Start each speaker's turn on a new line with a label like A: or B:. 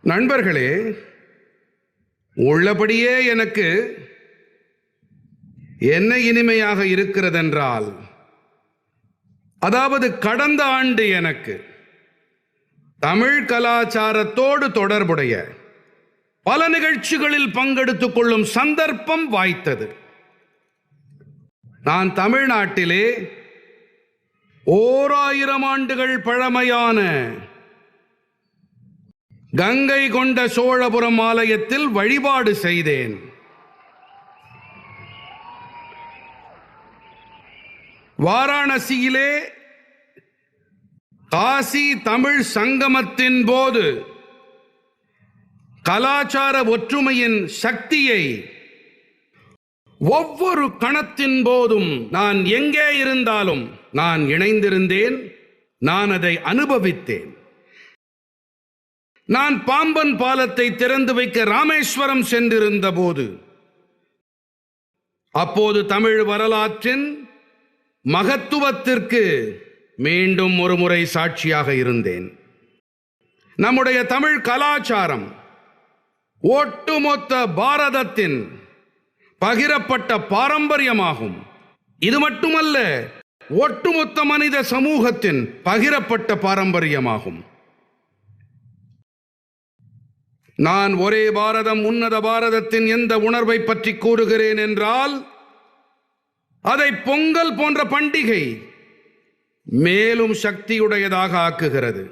A: நண்பர்களே, உள்ளபடியே எனக்கு என்ன இனிமையாக இருக்கிறதென்றால், அதாவது கடந்த ஆண்டு எனக்கு தமிழ் கலாச்சாரத்தோடு தொடர்புடைய பல நிகழ்ச்சிகளில் பங்கெடுத்துக் கொள்ளும் சந்தர்ப்பம் வாய்த்தது. நான் தமிழ்நாட்டிலே 1000 ஆண்டுகள் பழமையான கங்கை கொண்ட சோழபுரம் ஆலயத்தில் வழிபாடு செய்தேன். வாராணசியிலே காசி தமிழ் சங்கமத்தின் போது கலாச்சார ஒற்றுமையின் சக்தியை ஒவ்வொரு கணத்தின் போதும் நான் எங்கே இருந்தாலும் நான் இணைந்திருந்தேன். நான் அதை அனுபவித்தேன். நான் பாம்பன் பாலத்தை திறந்து வைக்க ராமேஸ்வரம் சென்றிருந்த போது, அப்போது தமிழ் வரலாற்றின் மகத்துவத்திற்கு மீண்டும் ஒரு முறை சாட்சியாக இருந்தேன். நம்முடைய தமிழ் கலாச்சாரம் ஒட்டுமொத்த பாரதத்தின் பகிரப்பட்ட பாரம்பரியமாகும். இது மட்டுமல்ல, ஒட்டுமொத்த மனித சமூகத்தின் பகிரப்பட்ட பாரம்பரியமாகும். நான் ஒரே பாரதம் உன்னத பாரதத்தின் எந்த உணர்வை பற்றி கூறுகிறேன் என்றால், அதை பொங்கல் போன்ற பண்டிகை மேலும் சக்தியுடையதாக ஆக்குகிறது.